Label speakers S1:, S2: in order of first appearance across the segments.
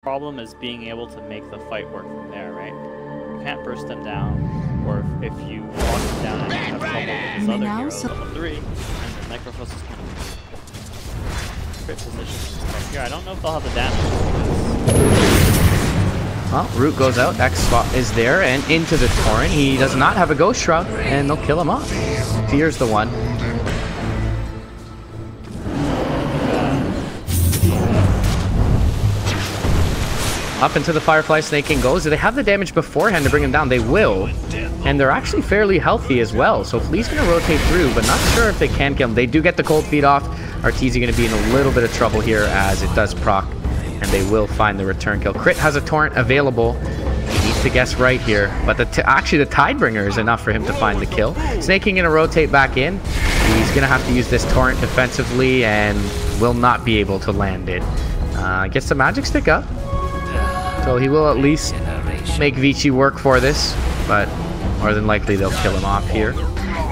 S1: problem is being able to make the fight work from there, right? You can't burst them down, or if you lock them down and you have trouble with this other hero, level 3, and the Necrophos is kind of crit position. Here, I don't know if they'll have the damage.
S2: Well, Root goes out, X spot is there, and into the Torrent. He does not have a Ghost Shroud, and they'll kill him off. Fear's the one. Up into the Firefly Snake King goes. Do they have the damage beforehand to bring him down? They will. And they're actually fairly healthy as well. So Flea's going to rotate through, but not sure if they can kill him. They do get the cold feet off. Arteezy going to be in a little bit of trouble here as it does proc. And they will find the return kill. Crit has a Torrent available. He needs to guess right here. But actually the Tidebringer is enough for him to find the kill. Snake King going to rotate back in. He's going to have to use this Torrent defensively and will not be able to land it. Gets the Magic Stick up. So he will at least make Vici work for this, but more than likely they'll kill him off here.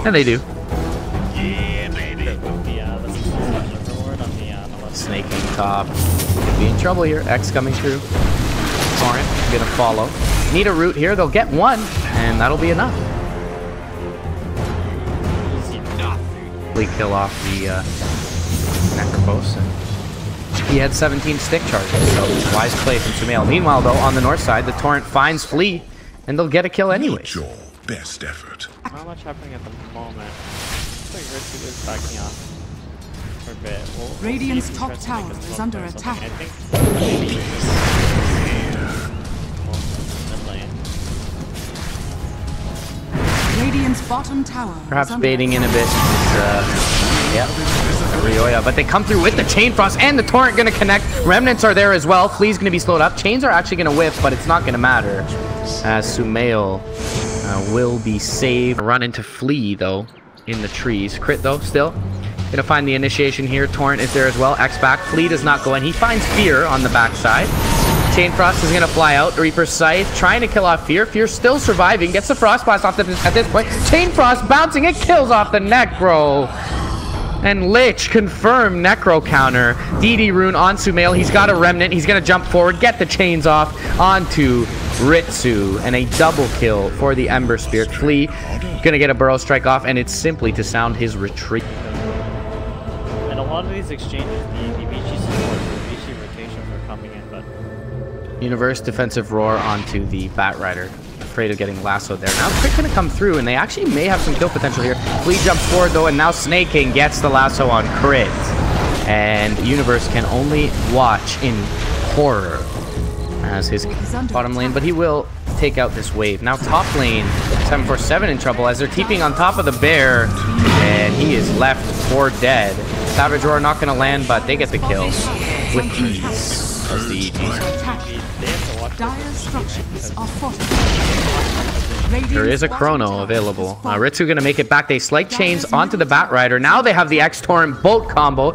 S2: And they do. Snake King top. Could be in trouble here. X coming through. Torrent gonna follow. Need a Root here. They'll get one, and that'll be enough. Kill off the Necrophos. He had 17 stick charges, so wise play from Sumail. Meanwhile, though, on the north side, the Torrent finds Flea, and they'll get a kill anyway.
S3: Your best effort.
S1: Not much happening at the moment. Looks like Ritsu is backing off for a bit. We'll
S4: Radiant's top tower is under attack.
S1: I think
S4: Radiant's bottom tower.
S2: Perhaps baiting in a bit. Yeah, Rioya, but they come through with the Chain Frost and the Torrent gonna connect. Remnants are there as well. Flea's gonna be slowed up. Chains are actually gonna whiff, but it's not gonna matter as Sumail will be saved. Run into Flea though in the trees. Crit though still gonna find the initiation here. Torrent is there as well. X back. Flea does not go in. He finds Fear on the backside. Chain Frost is gonna fly out. Reaper's Scythe trying to kill off Fear. Fear still surviving. Gets the Frost Blast off at this point. Chain Frost bouncing. It kills off the Necro. And Lich confirmed Necro counter. DD Rune on Sumail. He's got a Remnant. He's going to jump forward, get the chains off onto Ritsu. And a double kill for the Ember Spirit. Flea going to get a Burrow Strike off, and it's simply to sound his retreat.
S1: And a lot of these exchanges, the Vici support, the Vici rotations are coming in, but...
S2: Universe defensive roar onto the Batrider. Afraid of getting lassoed there. Now Crit gonna come through, and they actually may have some kill potential here. Flea jumps forward though, and now Snake King gets the lasso on Crit. And Universe can only watch in horror as his bottom lane, but he will take out this wave. Now top lane, 747 in trouble as they're TPing on top of the bear, and he is left for dead. Savage Roar not gonna land, but they get the kill with ease as the EGs.
S4: Dire structures are fortified.
S2: There is a Chrono available. Ritsu gonna make it back. They slight chains onto the Batrider. Now they have the X-Torrent bolt combo.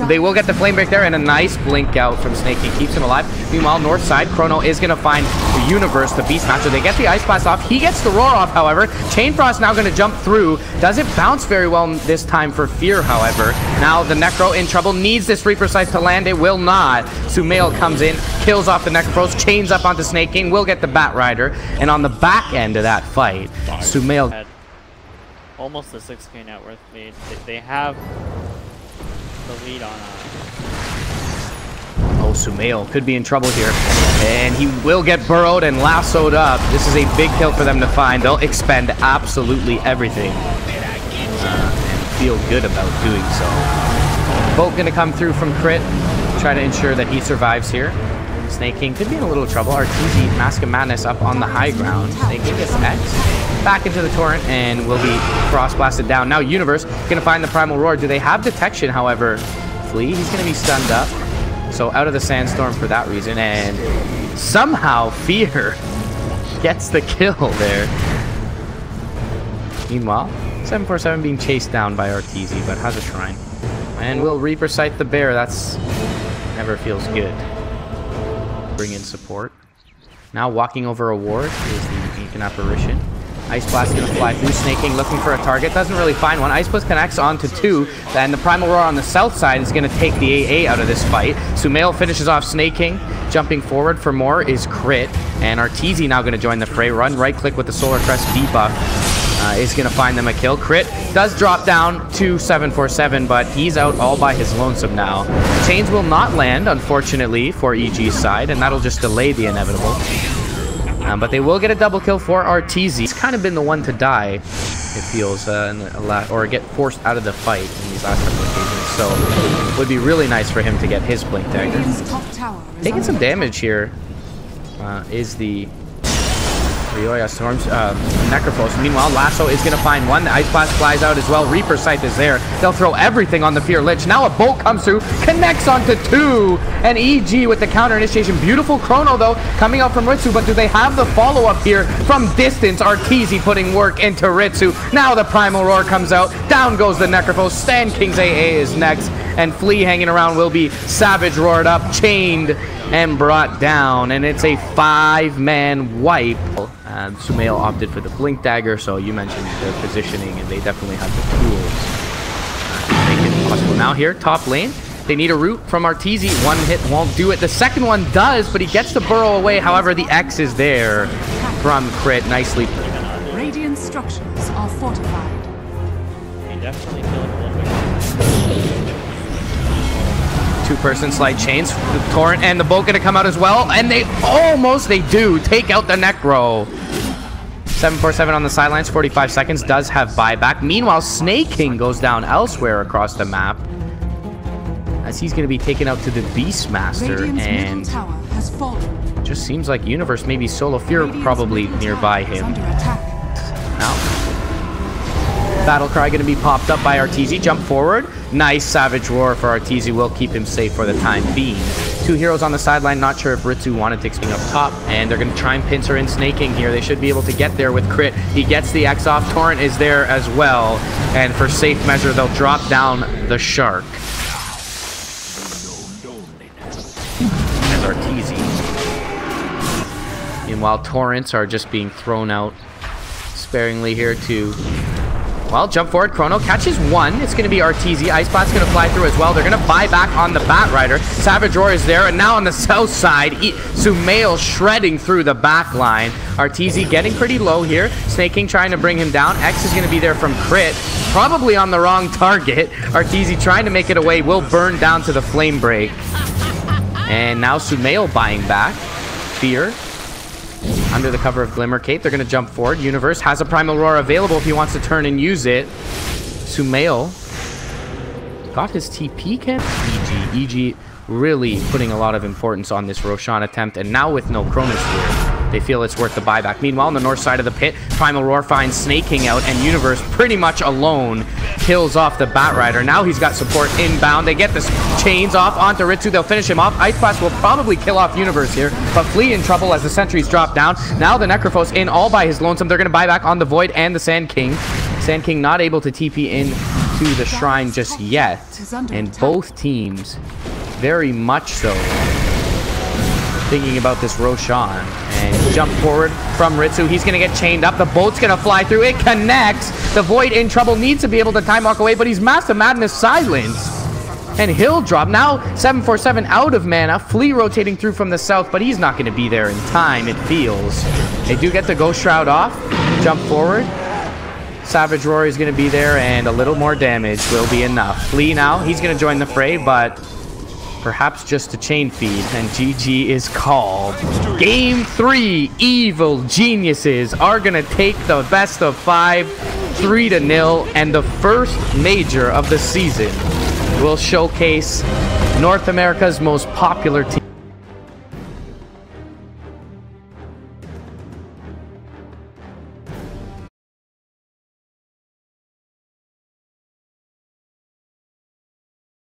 S2: They will get the Flame Break there, and a nice blink out from Snake. He keeps him alive. Meanwhile, north side, Chrono is gonna find the Universe, the Beastmaster. They get the Ice Blast off. He gets the Roar off, however. Chain Frost now gonna jump through. Doesn't bounce very well this time for Fear, however. Now the Necro in trouble. Needs this Reaper Scythe to land. It will not. Sumail comes in, kills off the Necrophos, chains up onto Snake King, will get the Batrider, and on the back end of that fight, Sumail
S1: had almost a 6k net worth lead. They have the lead on
S2: Oh, Sumail could be in trouble here, and he will get burrowed and lassoed up. This is a big kill for them to find. They'll expend absolutely everything and feel good about doing so. Boat gonna come through from Crit, try to ensure that he survives here. Snake King could be in a little trouble. Arteezy, Mask of Madness up on the high ground. Snake King gets X back into the Torrent and will be Frost Blasted down. Now Universe gonna find the Primal Roar. Do they have detection, however? Flea, he's gonna be stunned up. So out of the Sandstorm for that reason, and somehow Fear gets the kill there. Meanwhile, 747 being chased down by Arteezy, but has a Shrine. And will Reaper Scythe the bear. That's never feels good. Bring in support. Now walking over a ward is the Ancient Apparition. Ice Blast gonna fly through. Snaking looking for a target. Doesn't really find one. Ice Blast connects onto 2. Then the Primal Roar on the south side is gonna take the AA out of this fight. Sumail finishes off Snaking. Jumping forward for more is Crit. And Arteezy now gonna join the fray. Run right click with the Solar Crest debuff. Is gonna find them a kill. Crit does drop down to 747, but he's out all by his lonesome now. Chains will not land, unfortunately, for EG's side, and that'll just delay the inevitable. But they will get a double kill for Arteezy. He's kind of been the one to die, it feels, or get forced out of the fight in these last couple of occasions. So it would be really nice for him to get his Blink Dagger. Taking some damage here is the VGJ.Storm's Necrophos. Meanwhile, Lasso is going to find one. The Ice Blast flies out as well. Reaper Scythe is there. They'll throw everything on the Fear Lich. Now a bolt comes through, connects onto 2, and EG with the counter initiation. Beautiful Chrono, though, coming out from Ritsu, but do they have the follow-up here from distance? Arteezy putting work into Ritsu. Now the Primal Roar comes out. Down goes the Necrophos. Sand King's AA is next, and Flea hanging around will be Savage roared up, chained, and brought down, and it's a 5-man wipe. Sumail opted for the Blink Dagger, so you mentioned their positioning, and they definitely have the tools to make it possible. Now here, top lane, they need a root from Arteezy. One hit won't do it. The second one does, but he gets the burrow away. However, the X is there from Crit. Nicely.
S4: Radiant structures are fortified.
S1: He definitely feeling a little bit.
S2: Two-person slide chains. The Torrent and the Bolt gonna come out as well, and they do take out the Necro. 747 on the sidelines, 45 seconds, does have buyback. Meanwhile, Snaking goes down elsewhere across the map, as he's gonna be taken out to the Beastmaster, and just seems like Universe, maybe Solo Fear probably nearby him. Now, Battle Cry going to be popped up by Arteezy. Jump forward. Nice Savage Roar for Arteezy. Will keep him safe for the time being. 2 heroes on the sideline. Not sure if Ritsu wanted to expand up top. And they're going to try and pincer in Snaking here. They should be able to get there with Crit. He gets the X off. Torrent is there as well. And for safe measure, they'll drop down the Shark. As Arteezy. Meanwhile, Torrents are just being thrown out sparingly here to... Well, jump forward, Chrono catches 1. It's going to be Arteezy. Ice Blast's going to fly through as well. They're going to buy back on the Bat Rider. Savage Roar is there, and now on the south side, Sumail shredding through the back line. Arteezy getting pretty low here. Snaking trying to bring him down. X is going to be there from Crit. Probably on the wrong target. Arteezy trying to make it away. Will burn down to the Flame Break. And now Sumail buying back. Fear. Under the cover of Glimmer Cape, they're going to jump forward. Universe has a Primal Roar available if he wants to turn and use it. Sumail got his TP camp. EG really putting a lot of importance on this Roshan attempt, and now with no Cronus here, they feel it's worth the buyback. Meanwhile, on the north side of the pit, Primal Roar finds Snaking out, and Universe pretty much alone kills off the Bat Rider. Now he's got support inbound. They get the chains off onto Ritsu. They'll finish him off. Ice Blast will probably kill off Universe here, but Flea in trouble as the sentries drop down. Now the Necrophos in all by his lonesome. They're going to buy back on the Void and the Sand King. Sand King not able to TP in to the Shrine just yet, and both teams very much so thinking about this Roshan. And jump forward from Ritsu. He's going to get chained up. The Bolt's going to fly through. It connects. The Void in trouble. Needs to be able to time walk away, but he's Massive Madness silenced. And he'll drop. Now 747 out of mana. Flea rotating through from the south, but he's not going to be there in time, it feels. They do get the Ghost Shroud off. Jump forward. Savage Roar is going to be there, and a little more damage will be enough. Flea now. He's going to join the fray, but perhaps just a chain feed, and GG is called. Game 3, Evil Geniuses are going to take the best of 5, 3-0, and the first major of the season will showcase North America's most popular team.